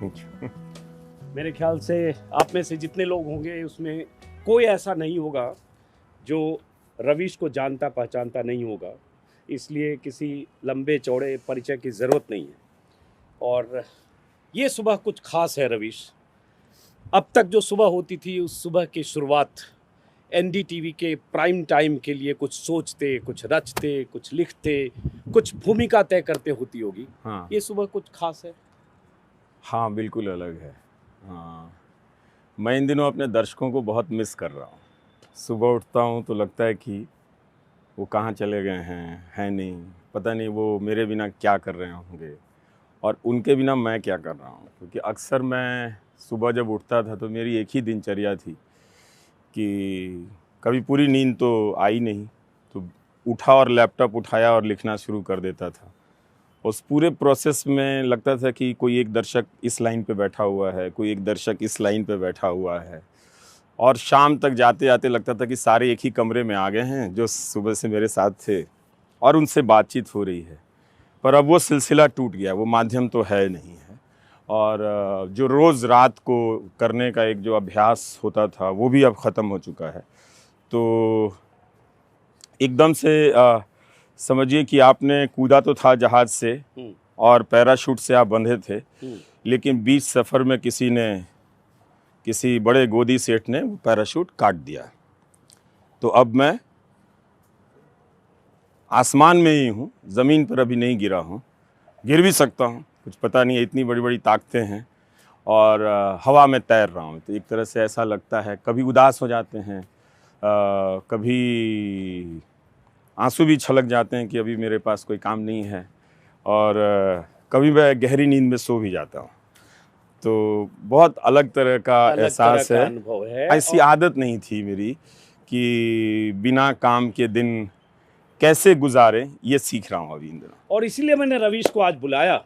Thank you. मेरे ख्याल से आप में से जितने लोग होंगे उसमें कोई ऐसा नहीं होगा जो रवीश को जानता पहचानता नहीं होगा, इसलिए किसी लंबे चौड़े परिचय की ज़रूरत नहीं है। और ये सुबह कुछ खास है रवीश। अब तक जो सुबह होती थी उस सुबह की शुरुआत एनडीटीवी के प्राइम टाइम के लिए कुछ सोचते, कुछ रचते, कुछ लिखते, कुछ भूमिका तय करते होती होगी। हाँ ये सुबह कुछ खास है। हाँ, बिल्कुल अलग है। हाँ, मैं इन दिनों अपने दर्शकों को बहुत मिस कर रहा हूँ। सुबह उठता हूँ तो लगता है कि वो कहाँ चले गए हैं नहीं, पता नहीं वो मेरे बिना क्या कर रहे होंगे और उनके बिना मैं क्या कर रहा हूँ। क्योंकि अक्सर मैं सुबह जब उठता था तो मेरी एक ही दिनचर्या थी कि कभी पूरी नींद तो आई नहीं, तो उठा और लैपटॉप उठाया और लिखना शुरू कर देता था। उस पूरे प्रोसेस में लगता था कि कोई एक दर्शक इस लाइन पे बैठा हुआ है, कोई एक दर्शक इस लाइन पे बैठा हुआ है, और शाम तक जाते जाते लगता था कि सारे एक ही कमरे में आ गए हैं जो सुबह से मेरे साथ थे और उनसे बातचीत हो रही है। पर अब वो सिलसिला टूट गया, वो माध्यम तो है नहीं है। और जो रोज़ रात को करने का एक जो अभ्यास होता था वो भी अब ख़त्म हो चुका है। तो एकदम से समझिए कि आपने कूदा तो था जहाज़ से और पैराशूट से आप बंधे थे, लेकिन बीच सफ़र में किसी बड़े गोदी सेठ ने वो पैराशूट काट दिया। तो अब मैं आसमान में ही हूँ, ज़मीन पर अभी नहीं गिरा हूँ। गिर भी सकता हूँ, कुछ पता नहीं है, इतनी बड़ी बड़ी ताकतें हैं। और हवा में तैर रहा हूँ। तो एक तरह से ऐसा लगता है, कभी उदास हो जाते हैं, कभी आंसू भी छलक जाते हैं कि अभी मेरे पास कोई काम नहीं है, और कभी मैं गहरी नींद में सो भी जाता हूँ। तो बहुत अलग तरह का एहसास है। अनुभव है। ऐसी आदत नहीं थी मेरी कि बिना काम के दिन कैसे गुजारें, ये सीख रहा हूँ अभी इन दिनों। और इसीलिए मैंने रवीश को आज बुलाया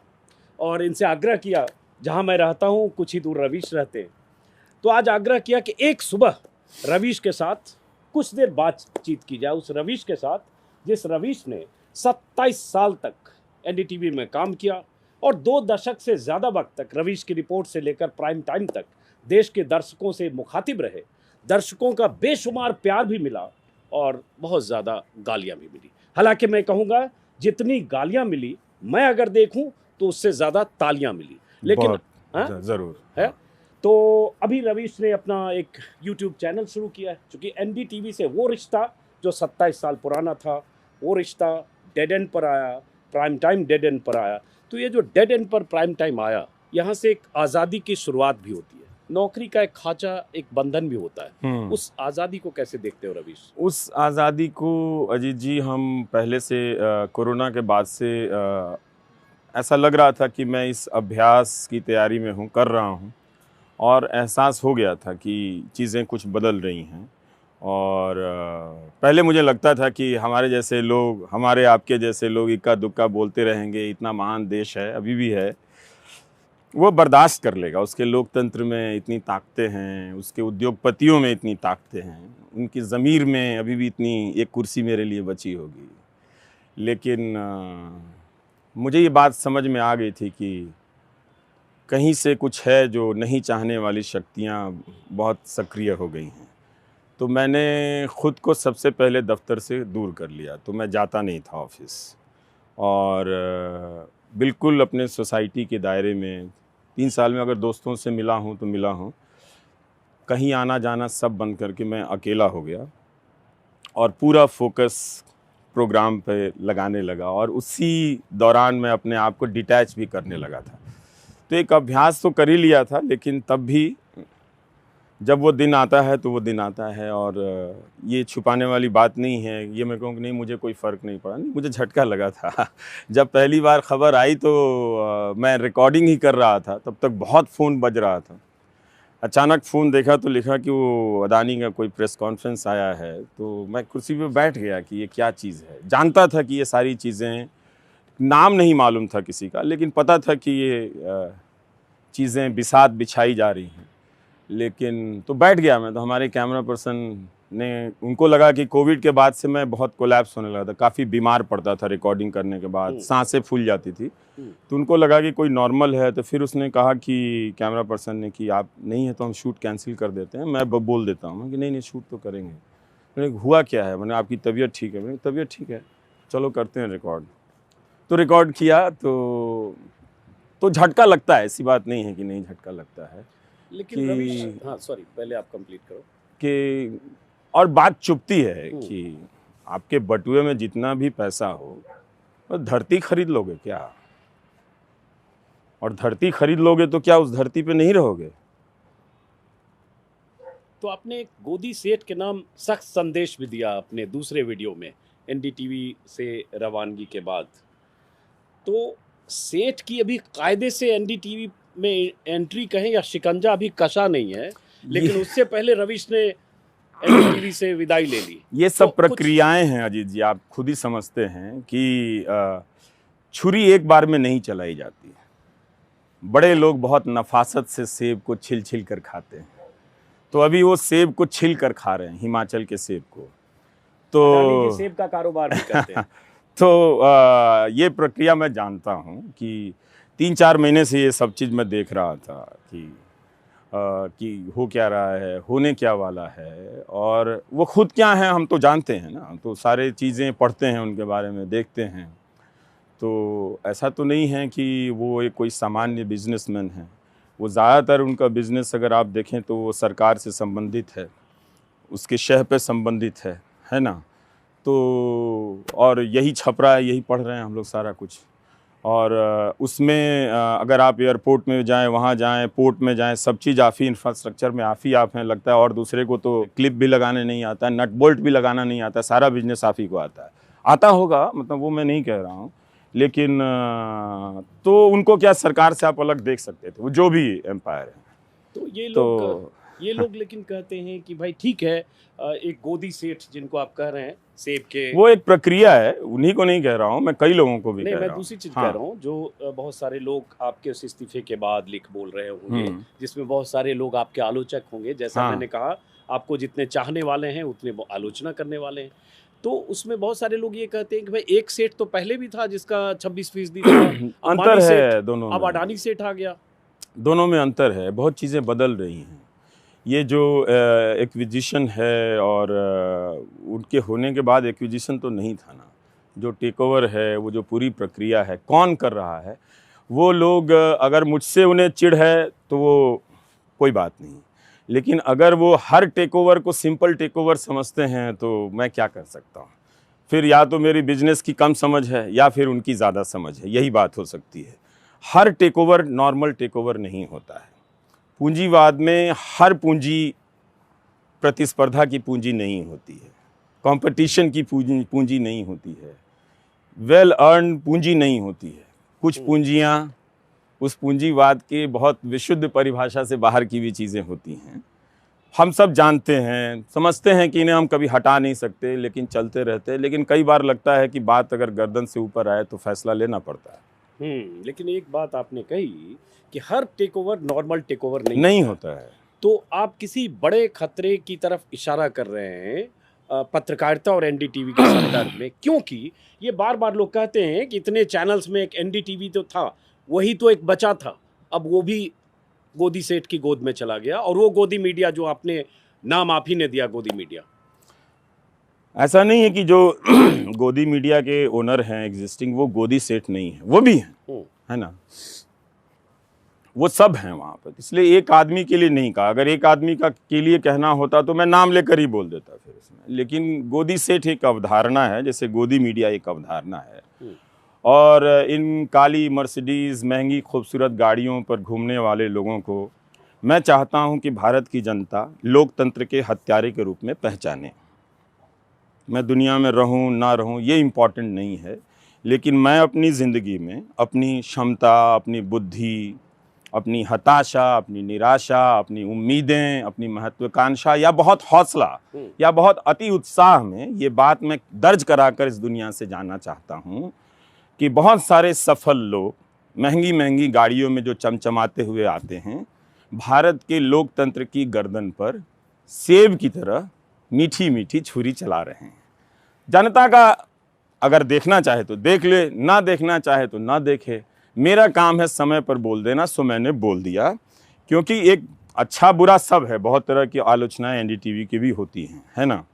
और इनसे आग्रह किया, जहाँ मैं रहता हूँ कुछ ही दूर रवीश रहते हैं, तो आज आग्रह किया कि एक सुबह रवीश के साथ कुछ देर बातचीत की जाए, उस रवीश के साथ जिस रवीश ने 27 साल तक एनडीटीवी में काम किया और 2 दशक से ज़्यादा वक्त तक रवीश की रिपोर्ट से लेकर प्राइम टाइम तक देश के दर्शकों से मुखातिब रहे। दर्शकों का बेशुमार प्यार भी मिला और बहुत ज़्यादा गालियाँ भी मिली। हालांकि मैं कहूँगा जितनी गालियाँ मिली, मैं अगर देखूँ तो उससे ज़्यादा तालियाँ मिली। लेकिन ज़रूर है। तो अभी रवीश ने अपना एक यूट्यूब चैनल शुरू किया है, क्योंकि एनडीटीवी से वो रिश्ता जो 27 साल पुराना था, वो रिश्ता डेड एंड पर आया, प्राइम टाइम डेड एंड पर आया। तो ये जो डेड एंड पर प्राइम टाइम आया, यहाँ से एक आज़ादी की शुरुआत भी होती है। नौकरी का एक खांचा, एक बंधन भी होता है। उस आज़ादी को कैसे देखते हो रवीश? उस आज़ादी को अजीत जी, हम पहले से कोरोना के बाद से ऐसा लग रहा था कि मैं इस अभ्यास की तैयारी में हूँ, कर रहा हूँ, और एहसास हो गया था कि चीज़ें कुछ बदल रही हैं। और पहले मुझे लगता था कि हमारे जैसे लोग, हमारे आपके जैसे लोग इक्का दुक्का बोलते रहेंगे, इतना महान देश है, अभी भी है, वो बर्दाश्त कर लेगा। उसके लोकतंत्र में इतनी ताकतें हैं, उसके उद्योगपतियों में इतनी ताकतें हैं, उनकी ज़मीर में अभी भी इतनी एक कुर्सी मेरे लिए बची होगी। लेकिन मुझे ये बात समझ में आ गई थी कि कहीं से कुछ है जो नहीं चाहने वाली शक्तियाँ बहुत सक्रिय हो गई हैं। तो मैंने ख़ुद को सबसे पहले दफ्तर से दूर कर लिया। तो मैं जाता नहीं था ऑफिस, और बिल्कुल अपने सोसाइटी के दायरे में 3 साल में अगर दोस्तों से मिला हूँ तो मिला हूँ, कहीं आना जाना सब बंद करके मैं अकेला हो गया और पूरा फोकस प्रोग्राम पे लगाने लगा। और उसी दौरान मैं अपने आप को डिटैच भी करने लगा था। तो एक अभ्यास तो कर ही लिया था, लेकिन तब भी जब वो दिन आता है तो वो दिन आता है। और ये छुपाने वाली बात नहीं है, ये मैं कहूँ कि नहीं मुझे कोई फ़र्क नहीं पड़ा, नहीं मुझे झटका लगा था। जब पहली बार खबर आई तो मैं रिकॉर्डिंग ही कर रहा था, तब तक बहुत फ़ोन बज रहा था। अचानक फ़ोन देखा तो लिखा कि वो अदानी का कोई प्रेस कॉन्फ्रेंस आया है। तो मैं कुर्सी पे बैठ गया कि ये क्या चीज़ है। जानता था कि ये सारी चीज़ें, नाम नहीं मालूम था किसी का, लेकिन पता था कि ये चीज़ें बिसात बिछाई जा रही हैं। लेकिन तो बैठ गया मैं। तो हमारे कैमरा पर्सन उनको लगा कि कोविड के बाद से मैं बहुत कोलैप्स होने लगा था, काफ़ी बीमार पड़ता था रिकॉर्डिंग करने के बाद, सांसें फूल जाती थी। तो उनको लगा कि कोई नॉर्मल है, तो फिर उसने कहा कि कैमरा पर्सन ने कि आप नहीं है तो हम शूट कैंसिल कर देते हैं। मैं बोल देता हूँ कि नहीं शूट तो करेंगे। मैंने हुआ क्या है, मैंने आपकी तबीयत ठीक है? मैंने तबीयत ठीक है, चलो करते हैं रिकॉर्ड। तो रिकॉर्ड किया तो झटका लगता है, ऐसी बात नहीं है कि नहीं झटका लगता है। लेकिन रवीश, हाँ सॉरी, पहले आप कंप्लीट करो। कि और बात चुभती है कि आपके बटुए में जितना भी पैसा हो, तो धरती खरीद लोगे क्या? और धरती खरीद लोगे तो क्या उस धरती पे नहीं रहोगे? तो आपने एक गोदी सेठ के नाम सख्त संदेश भी दिया अपने दूसरे वीडियो में एनडीटीवी से रवानगी के बाद। तो सेठ की अभी कायदे से एनडीटीवी में एंट्री कहें या शिकंजा अभी कसा नहीं है, लेकिन उससे पहले रवीश ने एनडीटीवी से विदाई ले ली। ये सब प्रक्रियाएं हैं अजीत जी, आप खुद ही समझते हैं कि छुरी एक बार में नहीं चलाई जाती है। बड़े लोग बहुत नफासत से सेब को छिल छिल कर खाते हैं, तो अभी वो सेब को छिल कर खा रहे हैं, हिमाचल के सेब को। तो सेब का कारोबार भी करते हैं। तो ये प्रक्रिया मैं जानता हूँ कि 3-4 महीने से ये सब चीज़ मैं देख रहा था कि हो क्या रहा है, होने क्या वाला है, और वो खुद क्या हैं हम तो जानते हैं ना, तो सारे चीज़ें पढ़ते हैं उनके बारे में, देखते हैं। तो ऐसा तो नहीं है कि वो एक कोई सामान्य बिजनेसमैन है। वो ज़्यादातर उनका बिज़नेस अगर आप देखें तो वो सरकार से संबंधित है, उसके शह पे संबंधित है ना। तो और यही छप रहा है, यही पढ़ रहे हैं हम लोग सारा कुछ। और उसमें अगर आप एयरपोर्ट में जाएं, वहाँ जाएं, पोर्ट में जाएं, सब चीज़ आप ही, इंफ्रास्ट्रक्चर में आप ही आप हैं लगता है। और दूसरे को तो क्लिप भी लगाने नहीं आता, नट बोल्ट भी लगाना नहीं आता, सारा बिजनेस आप ही को आता है। आता होगा, मतलब वो मैं नहीं कह रहा हूँ, लेकिन तो उनको क्या सरकार से आप अलग देख सकते थे, वो जो भी एम्पायर है। तो ये लोग लेकिन कहते हैं कि भाई ठीक है, एक गोदी सेठ जिनको आप कह रहे हैं सेब के, वो एक प्रक्रिया है, उन्हीं को नहीं कह रहा हूँ मैं, कई लोगों को भी नहीं, कह रहा मैं दूसरी चीज कह रहा हूँ जो बहुत सारे लोग आपके उस इस्तीफे के बाद लिख बोल रहे होंगे, जिसमें बहुत सारे लोग आपके आलोचक होंगे। जैसा मैंने कहा, आपको जितने चाहने वाले हैं उतने आलोचना करने वाले हैं। तो उसमें बहुत सारे लोग ये कहते हैं कि भाई एक सेठ तो पहले भी था जिसका 26% था, अंतर है दोनों में। अब अडानी सेठ आ गया। दोनों में अंतर है, बहुत चीज़ें बदल रही हैं। ये जो एक्विजिशन है, और उनके होने के बाद एक्विजिशन तो नहीं था ना, जो टेक ओवर है, वो जो पूरी प्रक्रिया है, कौन कर रहा है, वो लोग अगर मुझसे उन्हें चिढ़ है तो वो कोई बात नहीं, लेकिन अगर वो हर टेक ओवर को सिंपल टेक ओवर समझते हैं तो मैं क्या कर सकता हूँ। फिर या तो मेरी बिजनेस की कम समझ है या फिर उनकी ज़्यादा समझ है, यही बात हो सकती है। हर take over normal take over नहीं होता है। पूंजीवाद में हर पूंजी प्रतिस्पर्धा की पूंजी नहीं होती है, कंपटीशन की पूंजी नहीं होती है, वेल अर्न पूंजी नहीं होती है। कुछ पूंजियां उस पूंजीवाद के बहुत विशुद्ध परिभाषा से बाहर की भी चीज़ें होती हैं। हम सब जानते हैं, समझते हैं कि इन्हें हम कभी हटा नहीं सकते, लेकिन चलते रहते हैं। लेकिन कई बार लगता है कि बात अगर गर्दन से ऊपर आए तो फैसला लेना पड़ता है। लेकिन एक बात आपने कही कि हर take over normal take over नहीं होता है। तो आप किसी बड़े खतरे की तरफ इशारा कर रहे हैं पत्रकारिता और एनडीटीवी के संदर्भ में, क्योंकि ये बार बार लोग कहते हैं कि इतने चैनल्स में एक एनडीटीवी तो था, वही तो एक बचा था, अब वो भी गोदी सेठ की गोद में चला गया। और वो गोदी मीडिया जो आपने नाम आप ही ने दिया, गोदी मीडिया। ऐसा नहीं है कि जो गोदी मीडिया के ओनर हैं एग्जिस्टिंग वो गोदी सेठ नहीं है, वो भी हैं, है ना, वो सब हैं वहाँ पर। इसलिए एक आदमी के लिए नहीं कहा, अगर एक आदमी का के लिए कहना होता तो मैं नाम लेकर ही बोल देता फिर इसमें। लेकिन गोदी सेठ एक अवधारणा है, जैसे गोदी मीडिया एक अवधारणा है। और इन काली मर्सिडीज़ महंगी खूबसूरत गाड़ियों पर घूमने वाले लोगों को मैं चाहता हूं कि भारत की जनता लोकतंत्र के हत्यारे के रूप में पहचाने। मैं दुनिया में रहूं ना रहूं ये इम्पॉर्टेंट नहीं है, लेकिन मैं अपनी ज़िंदगी में अपनी क्षमता, अपनी बुद्धि, अपनी हताशा, अपनी निराशा, अपनी उम्मीदें, अपनी महत्वाकांक्षा या बहुत हौसला या बहुत अति उत्साह में ये बात मैं दर्ज कराकर इस दुनिया से जानना चाहता हूँ कि बहुत सारे सफल लोग महंगी महंगी गाड़ियों में जो चमचमाते हुए आते हैं, भारत के लोकतंत्र की गर्दन पर सेब की तरह मीठी मीठी छुरी चला रहे हैं। जनता का अगर देखना चाहे तो देख ले, ना देखना चाहे तो ना देखे। मेरा काम है समय पर बोल देना, सो मैंने बोल दिया। क्योंकि एक अच्छा बुरा सब है, बहुत तरह की आलोचनाएं एनडीटीवी की भी होती हैं, है ना।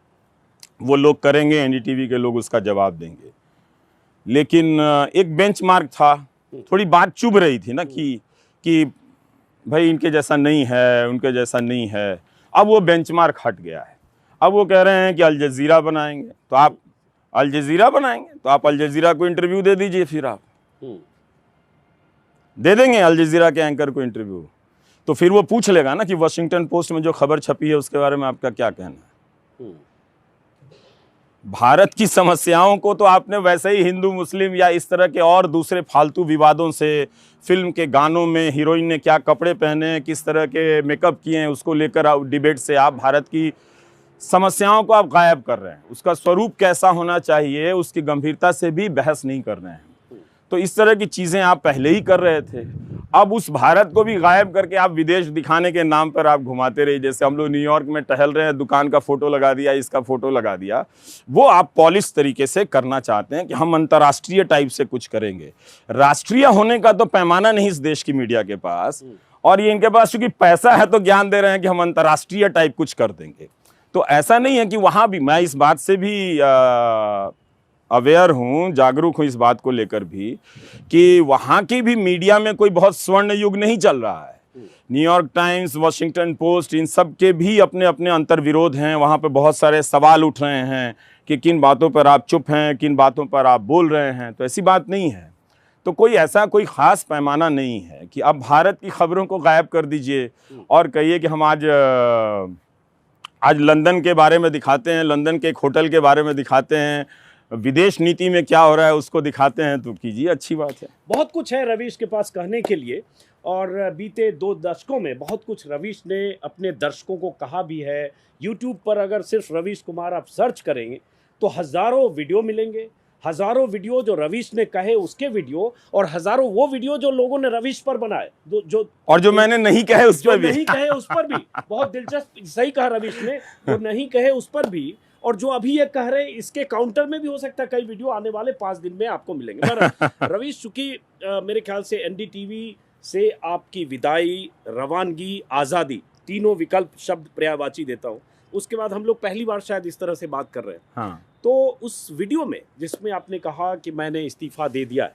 वो लोग करेंगे, एनडीटीवी के लोग उसका जवाब देंगे। लेकिन एक बेंचमार्क था, थोड़ी बात चुभ रही थी ना कि भाई इनके जैसा नहीं है, उनके जैसा नहीं है। अब वो बेंचमार्क हट गया है। अब वो कह रहे हैं कि अल जज़ीरा बनाएंगे, तो आप अल जज़ीरा बनाएंगे तो आप अल जज़ीरा को इंटरव्यू दे दीजिए। फिर आप दे देंगे अल जज़ीरा के एंकर को इंटरव्यू, तो फिर वो पूछ लेगा ना कि वाशिंगटन पोस्ट में जो खबर छपी है उसके बारे में आपका क्या कहना है। भारत की समस्याओं को तो आपने वैसे ही हिंदू मुस्लिम या इस तरह के और दूसरे फालतू विवादों से, फिल्म के गानों में हीरोइन ने क्या कपड़े पहने हैं, किस तरह के मेकअप किए हैं, उसको लेकर डिबेट से आप भारत की समस्याओं को आप गायब कर रहे हैं। उसका स्वरूप कैसा होना चाहिए, उसकी गंभीरता से भी बहस नहीं कर रहे हैं। तो इस तरह की चीज़ें आप पहले ही कर रहे थे। अब उस भारत को भी गायब करके आप विदेश दिखाने के नाम पर आप घुमाते रहिए। जैसे हम लोग न्यूयॉर्क में टहल रहे हैं, दुकान का फोटो लगा दिया, इसका फोटो लगा दिया। वो आप पॉलिश तरीके से करना चाहते हैं कि हम अंतर्राष्ट्रीय टाइप से कुछ करेंगे। राष्ट्रीय होने का तो पैमाना नहीं इस देश की मीडिया के पास, और ये इनके पास चूंकि पैसा है तो ज्ञान दे रहे हैं कि हम अंतर्राष्ट्रीय टाइप कुछ कर देंगे। तो ऐसा नहीं है कि वहाँ भी, मैं इस बात से भी अवेयर हूँ, जागरूक हूँ इस बात को लेकर भी, कि वहाँ की भी मीडिया में कोई बहुत स्वर्ण युग नहीं चल रहा है। न्यूयॉर्क टाइम्स, वाशिंगटन पोस्ट, इन सब के भी अपने अपने अंतर्विरोध हैं। वहाँ पे बहुत सारे सवाल उठ रहे हैं कि किन बातों पर आप चुप हैं, किन बातों पर आप बोल रहे हैं। तो ऐसी बात नहीं है। तो कोई ऐसा कोई ख़ास पैमाना नहीं है कि अब भारत की खबरों को गायब कर दीजिए और कहिए कि हम आज लंदन के बारे में दिखाते हैं, लंदन के एक होटल के बारे में दिखाते हैं, विदेश नीति में क्या हो रहा है उसको दिखाते हैं। तो कीजिए, अच्छी बात है। बहुत कुछ है रवीश के पास कहने के लिए, और बीते 2 दशकों में बहुत कुछ रवीश ने अपने दर्शकों को कहा भी है। यूट्यूब पर अगर सिर्फ रवीश कुमार आप सर्च करेंगे तो हज़ारों वीडियो मिलेंगे, हज़ारों वीडियो जो रवीश ने कहे उसके वीडियो, और हज़ारों वो वीडियो जो लोगों ने रवीश पर बनाए, जो मैंने नहीं कहे उस पर भी, नहीं कहे उस पर भी। बहुत दिलचस्प, सही कहा रवीश ने, जो नहीं कहे उस पर भी, और जो अभी ये कह रहे हैं इसके काउंटर में भी हो सकता है कई वीडियो आने वाले 5 दिन में आपको मिलेंगे। पर रवीश, चूंकि मेरे ख्याल से एनडीटीवी से आपकी विदाई, रवानगी, आज़ादी, तीनों विकल्प शब्द पर्यायवाची देता हूँ, उसके बाद हम लोग पहली बार शायद इस तरह से बात कर रहे हैं। हाँ। तो उस वीडियो में जिसमें आपने कहा कि मैंने इस्तीफा दे दिया है,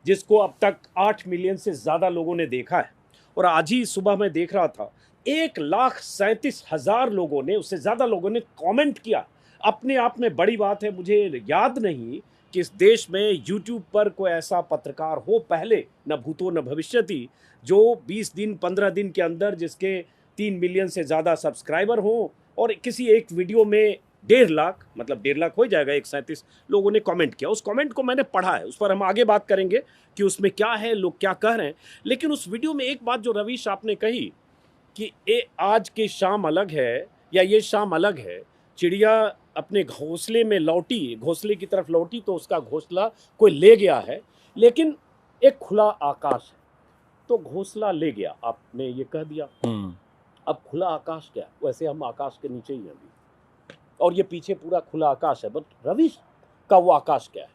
जिसको अब तक 8 मिलियन से ज़्यादा लोगों ने देखा है, और आज ही सुबह मैं देख रहा था 1,37,000 लोगों ने, उससे ज़्यादा लोगों ने कमेंट किया। अपने आप में बड़ी बात है। मुझे याद नहीं कि इस देश में यूट्यूब पर कोई ऐसा पत्रकार हो, पहले न भूतो न भविष्यति, जो 20 दिन 15 दिन के अंदर जिसके 3 मिलियन से ज़्यादा सब्सक्राइबर हो, और किसी एक वीडियो में 1.5 लाख, मतलब 1.5 लाख हो जाएगा, 137 लोगों ने कमेंट किया। उस कमेंट को मैंने पढ़ा है, उस पर हम आगे बात करेंगे कि उसमें क्या है, लोग क्या कह रहे हैं। लेकिन उस वीडियो में एक बात जो रवीश आपने कही कि आज की शाम अलग है, या ये शाम अलग है, चिड़िया अपने घोंसले में लौटी, घोंसले की तरफ लौटी तो उसका घोंसला कोई ले गया है, लेकिन एक खुला आकाश है तो घोंसला ले गया, आपने ये कह दिया। अब खुला आकाश क्या, वैसे हम आकाश के नीचे ही हैं अभी, और ये पीछे पूरा खुला आकाश है, बट रवीश का वो आकाश क्या है?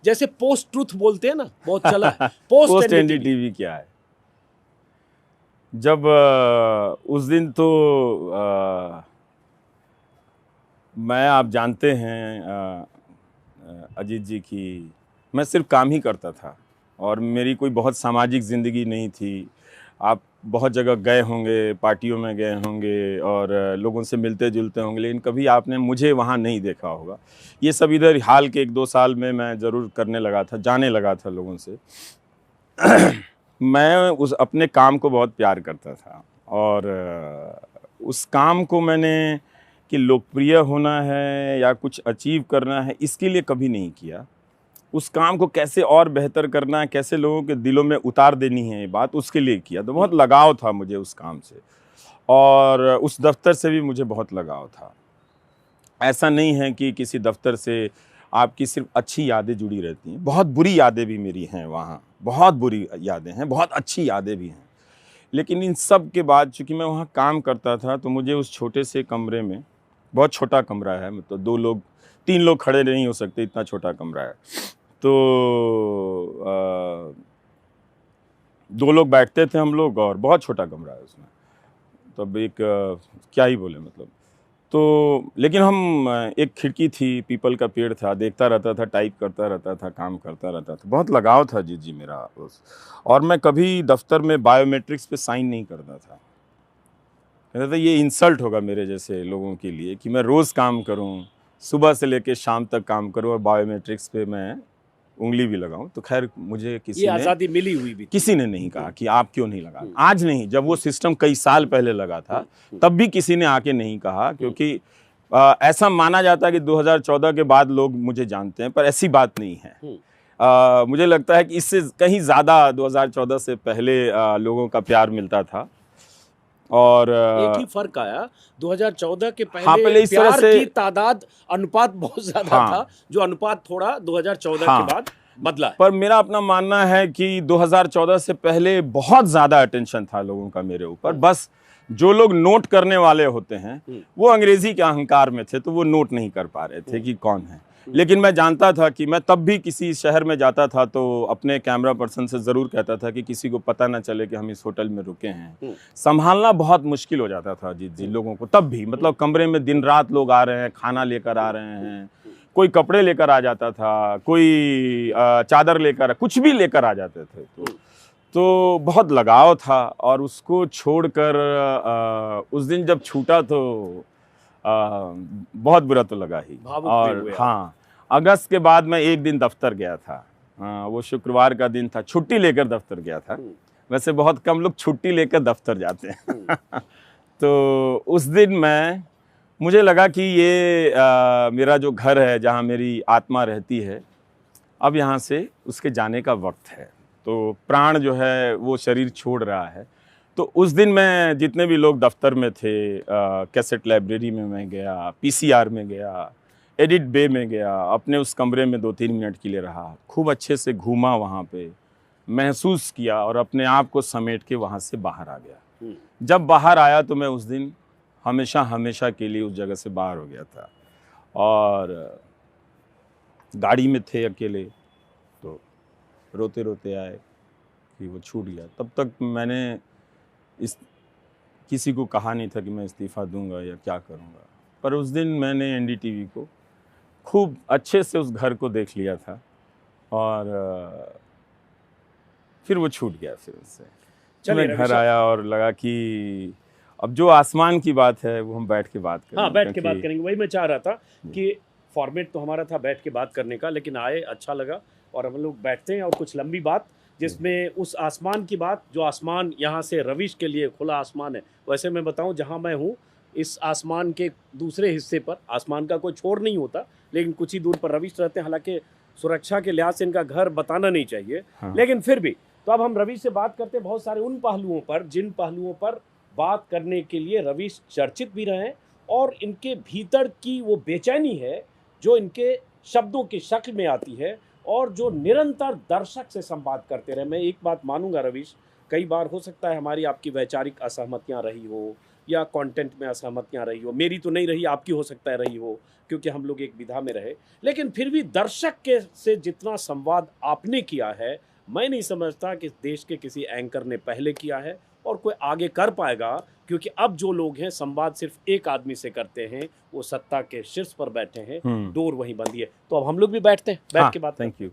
जैसे पोस्ट ट्रुथ बोलते हैं ना, बहुत चला है। पोस्ट एनडीटीवी क्या है? जब उस दिन तो मैं, आप जानते हैं अजीत जी की, मैं सिर्फ काम ही करता था और मेरी कोई बहुत सामाजिक ज़िंदगी नहीं थी। आप बहुत जगह गए होंगे, पार्टियों में गए होंगे और लोगों से मिलते जुलते होंगे, लेकिन कभी आपने मुझे वहाँ नहीं देखा होगा। ये सब इधर हाल के 1-2 साल में मैं ज़रूर करने लगा था, जाने लगा था लोगों से। मैं उस अपने काम को बहुत प्यार करता था, और उस काम को मैंने कि लोकप्रिय होना है या कुछ अचीव करना है, इसके लिए कभी नहीं किया। उस काम को कैसे और बेहतर करना है, कैसे लोगों के दिलों में उतार देनी है ये बात, उसके लिए किया। तो बहुत लगाव था मुझे उस काम से, और उस दफ्तर से भी मुझे बहुत लगाव था। ऐसा नहीं है कि किसी दफ्तर से आपकी सिर्फ अच्छी यादें जुड़ी रहती हैं, बहुत बुरी यादें भी मेरी हैं वहाँ, बहुत बुरी यादें हैं, बहुत अच्छी यादें भी हैं। लेकिन इन सब के बाद चूंकि मैं वहाँ काम करता था तो मुझे उस छोटे से कमरे में, बहुत छोटा कमरा है, मतलब 2 लोग 3 लोग खड़े नहीं हो सकते, इतना छोटा कमरा है, तो 2 लोग बैठते थे हम लोग, और बहुत छोटा कमरा है उसमें, तब एक क्या ही बोले मतलब। तो लेकिन हम एक खिड़की थी, पीपल का पेड़ था, देखता रहता था, टाइप करता रहता था, काम करता रहता था, बहुत लगाव था जी मेरा उस। और मैं कभी दफ्तर में बायोमेट्रिक्स पे साइन नहीं करता था, कहता था ये इंसल्ट होगा मेरे जैसे लोगों के लिए कि मैं रोज़ काम करूं, सुबह से लेकर शाम तक काम करूं और बायोमेट्रिक्स पे मैं उंगली भी लगाऊं। तो खैर मुझे ये आज़ादी मिली हुई भी थी। किसी ने नहीं कहा कि आप क्यों नहीं लगा, आज नहीं, जब वो सिस्टम कई साल पहले लगा था तब भी किसी ने आके नहीं कहा, क्योंकि ऐसा माना जाता है कि 2014 के बाद लोग मुझे जानते हैं, पर ऐसी बात नहीं है। मुझे लगता है कि इससे कहीं ज़्यादा 2014 से पहले लोगों का प्यार मिलता था। और एक ही फर्क आया, 2014 के पहले, हाँ, पहले इस तरह प्यार से की तादाद, अनुपात बहुत ज्यादा हाँ, था, जो अनुपात थोड़ा 2014 हाँ, के बाद बदला है। पर मेरा अपना मानना है कि 2014 से पहले बहुत ज्यादा अटेंशन था लोगों का मेरे ऊपर। बस जो लोग नोट करने वाले होते हैं वो अंग्रेजी के अहंकार में थे, तो वो नोट नहीं कर पा रहे थे कि कौन है। लेकिन मैं जानता था कि मैं तब भी किसी शहर में जाता था तो अपने कैमरा पर्सन से ज़रूर कहता था कि किसी को पता ना चले कि हम इस होटल में रुके हैं। संभालना बहुत मुश्किल हो जाता था जी लोगों को, तब भी मतलब कमरे में दिन रात लोग आ रहे हैं, खाना लेकर आ रहे हैं, कोई कपड़े लेकर आ जाता था, कोई चादर लेकर, कुछ भी लेकर आ जाते थे। तो बहुत लगाव था, और उसको छोड़कर उस दिन जब छूटा तो बहुत बुरा तो लगा ही। और हाँ, अगस्त के बाद मैं एक दिन दफ्तर गया था, वो शुक्रवार का दिन था, छुट्टी लेकर दफ्तर गया था। वैसे बहुत कम लोग छुट्टी लेकर दफ्तर जाते हैं तो उस दिन मुझे लगा कि ये मेरा जो घर है जहाँ मेरी आत्मा रहती है, अब यहाँ से उसके जाने का वक्त है, तो प्राण जो है वो शरीर छोड़ रहा है। तो उस दिन मैं जितने भी लोग दफ्तर में थे, कैसेट लाइब्रेरी में मैं गया, पीसीआर में गया, एडिट बे में गया, अपने उस कमरे में 2-3 मिनट के लिए रहा, खूब अच्छे से घूमा वहाँ पे, महसूस किया और अपने आप को समेट के वहाँ से बाहर आ गया। जब बाहर आया तो मैं उस दिन हमेशा के लिए उस जगह से बाहर हो गया था। और गाड़ी में थे अकेले, तो रोते रोते आए कि वो छूट गया। तब तक मैंने किसी को कहा नहीं था कि मैं इस्तीफ़ा दूंगा या क्या करूंगा, पर उस दिन मैंने एनडीटीवी को खूब अच्छे से उस घर को देख लिया था, और फिर वो छूट गया। फिर उससे मैं घर आया और लगा कि अब जो आसमान की बात है वो हम बैठ के बात करेंगे। हाँ, बैठ के बात करेंगे। वही मैं चाह रहा था कि फॉर्मेट तो हमारा था बैठ के बात करने का, लेकिन आए, अच्छा लगा, और हम लोग बैठते हैं और कुछ लंबी बात, जिसमें उस आसमान की बात, जो आसमान यहाँ से रविश के लिए खुला आसमान है। वैसे मैं बताऊँ, जहाँ मैं हूँ इस आसमान के दूसरे हिस्से पर आसमान का कोई छोर नहीं होता, लेकिन कुछ ही दूर पर रविश रहते हैं। हालांकि सुरक्षा के लिहाज से इनका घर बताना नहीं चाहिए, लेकिन फिर भी। तो अब हम रविश से बात करते हैं बहुत सारे उन पहलुओं पर, जिन पहलुओं पर बात करने के लिए रविश चर्चित भी रहे, और इनके भीतर की वो बेचैनी है जो इनके शब्दों की शक्ल में आती है, और जो निरंतर दर्शक से संवाद करते रहे। मैं एक बात मानूंगा रविश, कई बार हो सकता है हमारी आपकी वैचारिक असहमतियां रही हो या कंटेंट में असहमतियां रही हो, मेरी तो नहीं रही, आपकी हो सकता है रही हो, क्योंकि हम लोग एक विधा में रहे, लेकिन फिर भी दर्शक के से जितना संवाद आपने किया है, मैं नहीं समझता कि देश के किसी एंकर ने पहले किया है और कोई आगे कर पाएगा, क्योंकि अब जो लोग हैं संवाद सिर्फ एक आदमी से करते हैं, वो सत्ता के शीर्ष पर बैठे हैं, डोर वहीं बंदी है। तो अब हम लोग भी बैठते हैं, बैठ के बात। Thank you.